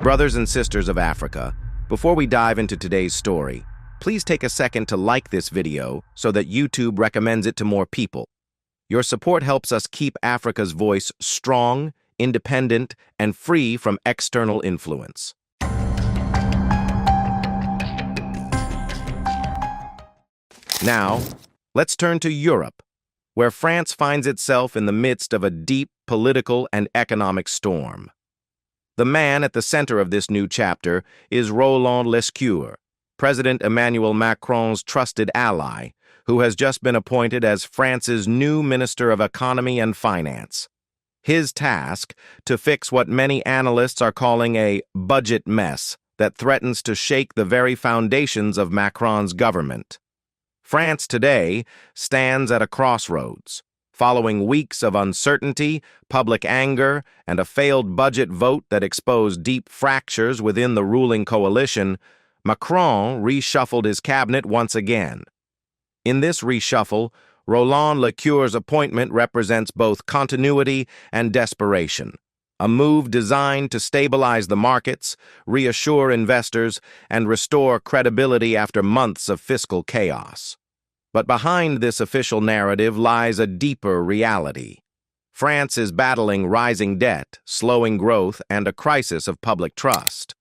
Brothers and sisters of Africa, before we dive into today's story, please take a second to like this video so that YouTube recommends it to more people. Your support helps us keep Africa's voice strong, independent, and free from external influence. Now, let's turn to Europe, where France finds itself in the midst of a deep political and economic storm. The man at the center of this new chapter is Roland Lescure, President Emmanuel Macron's trusted ally, who has just been appointed as France's new Minister of Economy and Finance. His task, to fix what many analysts are calling a budget mess that threatens to shake the very foundations of Macron's government. France today stands at a crossroads. Following weeks of uncertainty, public anger, and a failed budget vote that exposed deep fractures within the ruling coalition, Macron reshuffled his cabinet once again. In this reshuffle, Roland Lescure's appointment represents both continuity and desperation, a move designed to stabilize the markets, reassure investors, and restore credibility after months of fiscal chaos. But behind this official narrative lies a deeper reality. France is battling rising debt, slowing growth, and a crisis of public trust.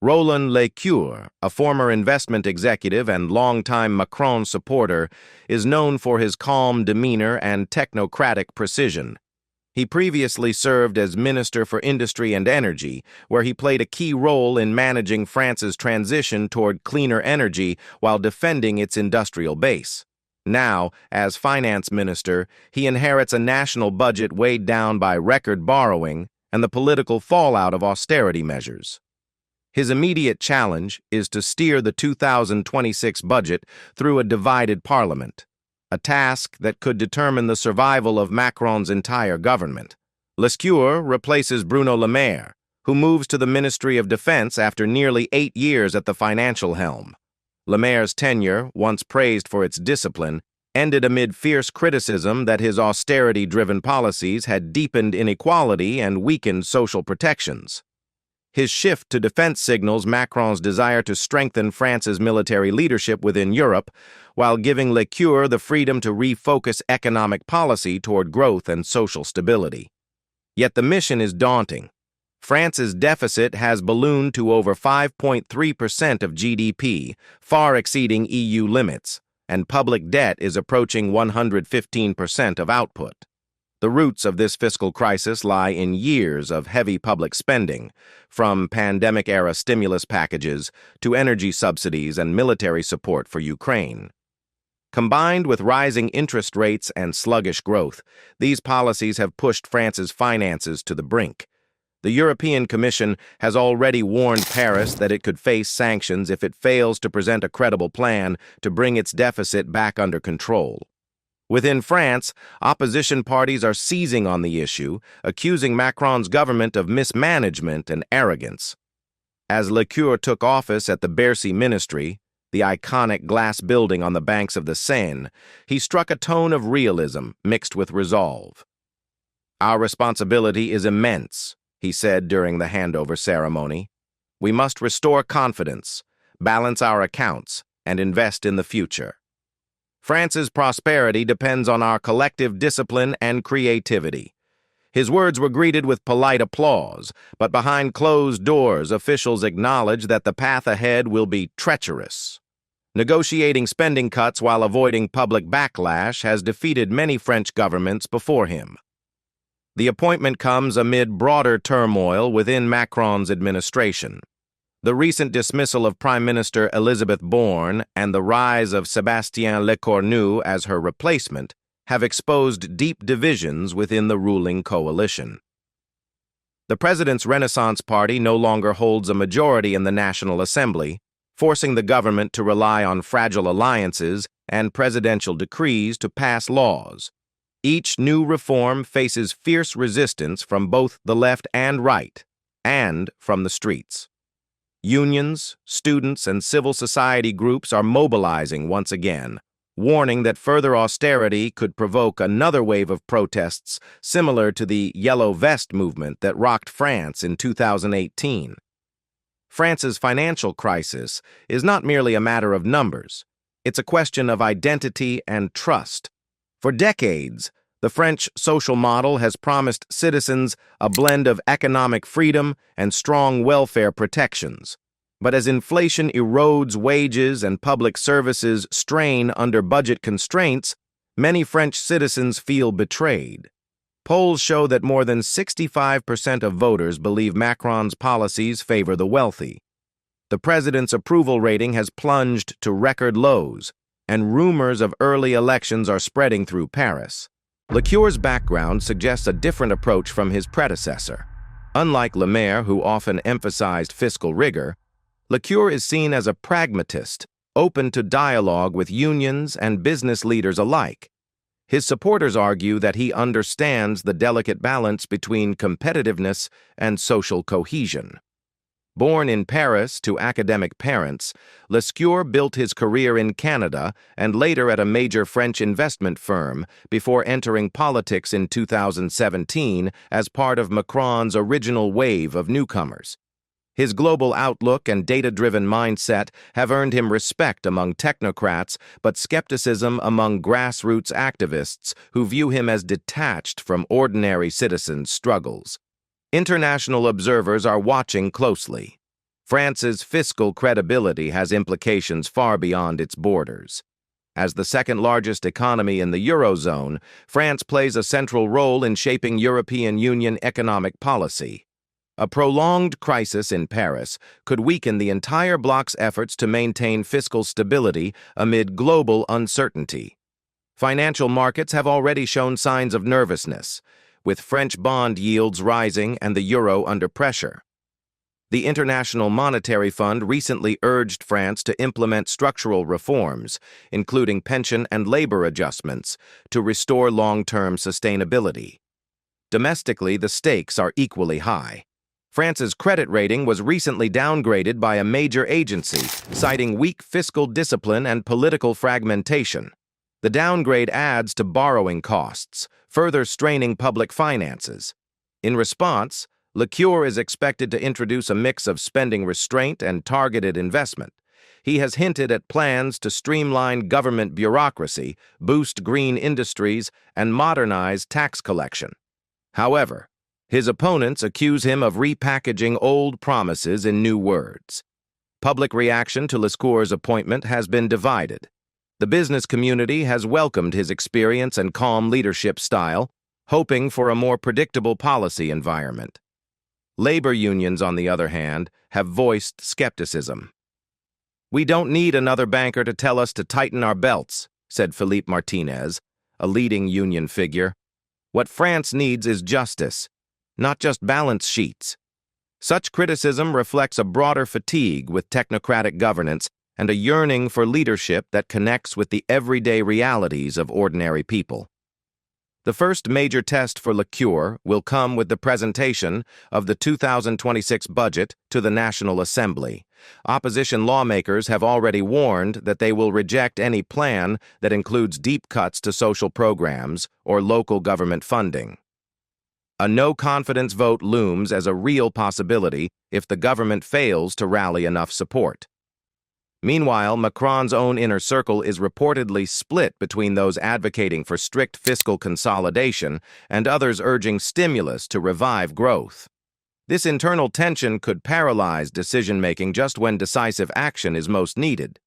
Roland Lescure, a former investment executive and longtime Macron supporter, is known for his calm demeanor and technocratic precision. He previously served as Minister for Industry and Energy, where he played a key role in managing France's transition toward cleaner energy while defending its industrial base. Now, as finance minister, he inherits a national budget weighed down by record borrowing and the political fallout of austerity measures. His immediate challenge is to steer the 2026 budget through a divided parliament, a task that could determine the survival of Macron's entire government. Lescure replaces Bruno Le Maire, who moves to the Ministry of Defense after nearly 8 years at the financial helm. Le Maire's tenure, once praised for its discipline, ended amid fierce criticism that his austerity-driven policies had deepened inequality and weakened social protections. His shift to defense signals Macron's desire to strengthen France's military leadership within Europe, while giving Lescure the freedom to refocus economic policy toward growth and social stability. Yet the mission is daunting. France's deficit has ballooned to over 5.3% of GDP, far exceeding EU limits, and public debt is approaching 115% of output. The roots of this fiscal crisis lie in years of heavy public spending, from pandemic-era stimulus packages to energy subsidies and military support for Ukraine. Combined with rising interest rates and sluggish growth, these policies have pushed France's finances to the brink. The European Commission has already warned Paris that it could face sanctions if it fails to present a credible plan to bring its deficit back under control. Within France, opposition parties are seizing on the issue, accusing Macron's government of mismanagement and arrogance. As Lescure took office at the Bercy Ministry, the iconic glass building on the banks of the Seine, he struck a tone of realism mixed with resolve. "Our responsibility is immense," he said during the handover ceremony. "We must restore confidence, balance our accounts, and invest in the future. France's prosperity depends on our collective discipline and creativity." His words were greeted with polite applause, but behind closed doors, officials acknowledged that the path ahead will be treacherous. Negotiating spending cuts while avoiding public backlash has defeated many French governments before him. The appointment comes amid broader turmoil within Macron's administration. The recent dismissal of Prime Minister Elisabeth Borne and the rise of Sébastien Lecornu as her replacement have exposed deep divisions within the ruling coalition. The president's Renaissance Party no longer holds a majority in the National Assembly, forcing the government to rely on fragile alliances and presidential decrees to pass laws. Each new reform faces fierce resistance from both the left and right, and from the streets. Unions, students, and civil society groups are mobilizing once again, warning that further austerity could provoke another wave of protests similar to the Yellow Vest movement that rocked France in 2018. France's financial crisis is not merely a matter of numbers. It's a question of identity and trust. For decades, the French social model has promised citizens a blend of economic freedom and strong welfare protections. But as inflation erodes wages and public services strain under budget constraints, many French citizens feel betrayed. Polls show that more than 65% of voters believe Macron's policies favor the wealthy. The president's approval rating has plunged to record lows, and rumors of early elections are spreading through Paris. Lecure's background suggests a different approach from his predecessor. Unlike Le Maire, who often emphasized fiscal rigor, Lescure is seen as a pragmatist, open to dialogue with unions and business leaders alike. His supporters argue that he understands the delicate balance between competitiveness and social cohesion. Born in Paris to academic parents, Lescure built his career in Canada and later at a major French investment firm before entering politics in 2017 as part of Macron's original wave of newcomers. His global outlook and data-driven mindset have earned him respect among technocrats, but skepticism among grassroots activists who view him as detached from ordinary citizens' struggles. International observers are watching closely. France's fiscal credibility has implications far beyond its borders. As the second-largest economy in the Eurozone, France plays a central role in shaping European Union economic policy. A prolonged crisis in Paris could weaken the entire bloc's efforts to maintain fiscal stability amid global uncertainty. Financial markets have already shown signs of nervousness, with French bond yields rising and the euro under pressure. The International Monetary Fund recently urged France to implement structural reforms, including pension and labor adjustments, to restore long-term sustainability. Domestically, the stakes are equally high. France's credit rating was recently downgraded by a major agency, citing weak fiscal discipline and political fragmentation. The downgrade adds to borrowing costs, further straining public finances. In response, Lescure is expected to introduce a mix of spending restraint and targeted investment. He has hinted at plans to streamline government bureaucracy, boost green industries, and modernize tax collection. However, his opponents accuse him of repackaging old promises in new words. Public reaction to Lescure's appointment has been divided. The business community has welcomed his experience and calm leadership style, hoping for a more predictable policy environment. Labor unions, on the other hand, have voiced skepticism. "We don't need another banker to tell us to tighten our belts," said Philippe Martinez, a leading union figure. "What France needs is justice, not just balance sheets." Such criticism reflects a broader fatigue with technocratic governance and a yearning for leadership that connects with the everyday realities of ordinary people. The first major test for Lescure will come with the presentation of the 2026 budget to the National Assembly. Opposition lawmakers have already warned that they will reject any plan that includes deep cuts to social programs or local government funding. A no-confidence vote looms as a real possibility if the government fails to rally enough support. Meanwhile, Macron's own inner circle is reportedly split between those advocating for strict fiscal consolidation and others urging stimulus to revive growth. This internal tension could paralyze decision-making just when decisive action is most needed.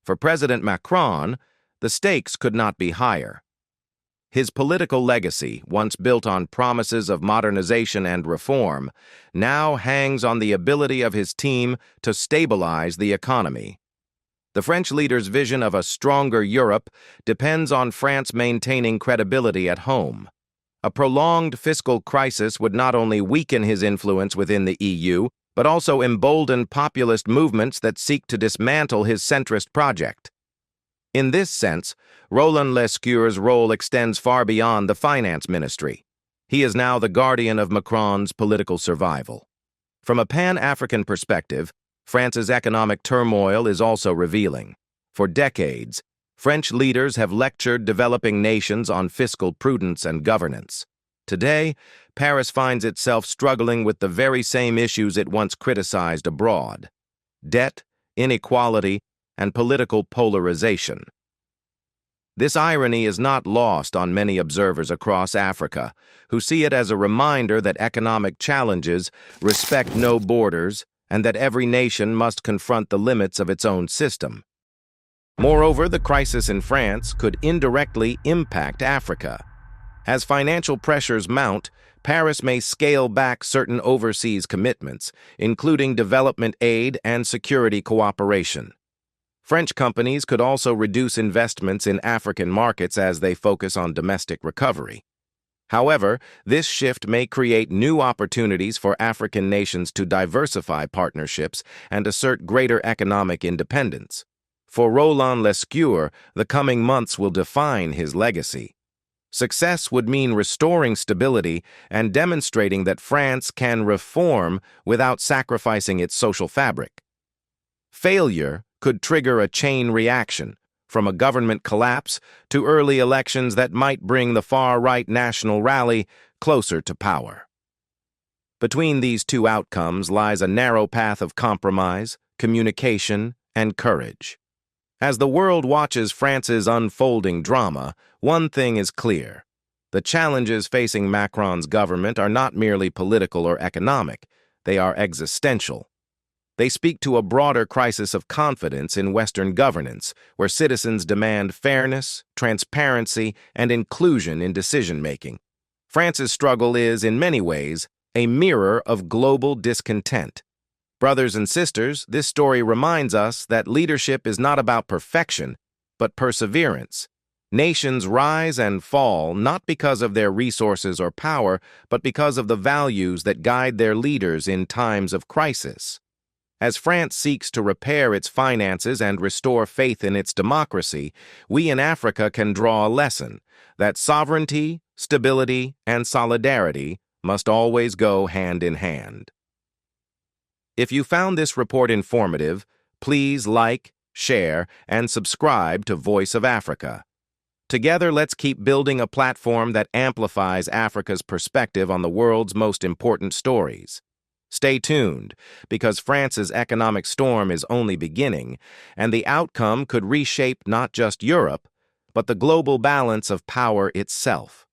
For President Macron, the stakes could not be higher. His political legacy, once built on promises of modernization and reform, now hangs on the ability of his team to stabilize the economy. The French leader's vision of a stronger Europe depends on France maintaining credibility at home. A prolonged fiscal crisis would not only weaken his influence within the EU, but also embolden populist movements that seek to dismantle his centrist project. In this sense, Roland Lescure's role extends far beyond the finance ministry. He is now the guardian of Macron's political survival. From a pan-African perspective, France's economic turmoil is also revealing. For decades, French leaders have lectured developing nations on fiscal prudence and governance. Today, Paris finds itself struggling with the very same issues it once criticized abroad: debt, inequality, and political polarization. This irony is not lost on many observers across Africa, who see it as a reminder that economic challenges respect no borders and that every nation must confront the limits of its own system. Moreover, the crisis in France could indirectly impact Africa. As financial pressures mount, Paris may scale back certain overseas commitments, including development aid and security cooperation. French companies could also reduce investments in African markets as they focus on domestic recovery. However, this shift may create new opportunities for African nations to diversify partnerships and assert greater economic independence. For Roland Lescure, the coming months will define his legacy. Success would mean restoring stability and demonstrating that France can reform without sacrificing its social fabric. Failure could trigger a chain reaction, from a government collapse to early elections that might bring the far-right national rally closer to power. Between these two outcomes lies a narrow path of compromise, communication, and courage. As the world watches France's unfolding drama, one thing is clear: the challenges facing Macron's government are not merely political or economic, they are existential. They speak to a broader crisis of confidence in Western governance, where citizens demand fairness, transparency, and inclusion in decision-making. France's struggle is, in many ways, a mirror of global discontent. Brothers and sisters, this story reminds us that leadership is not about perfection, but perseverance. Nations rise and fall not because of their resources or power, but because of the values that guide their leaders in times of crisis. As France seeks to repair its finances and restore faith in its democracy, we in Africa can draw a lesson that sovereignty, stability, and solidarity must always go hand in hand. If you found this report informative, please like, share, and subscribe to Voice of Africa. Together, let's keep building a platform that amplifies Africa's perspective on the world's most important stories. Stay tuned, because France's economic storm is only beginning, and the outcome could reshape not just Europe, but the global balance of power itself.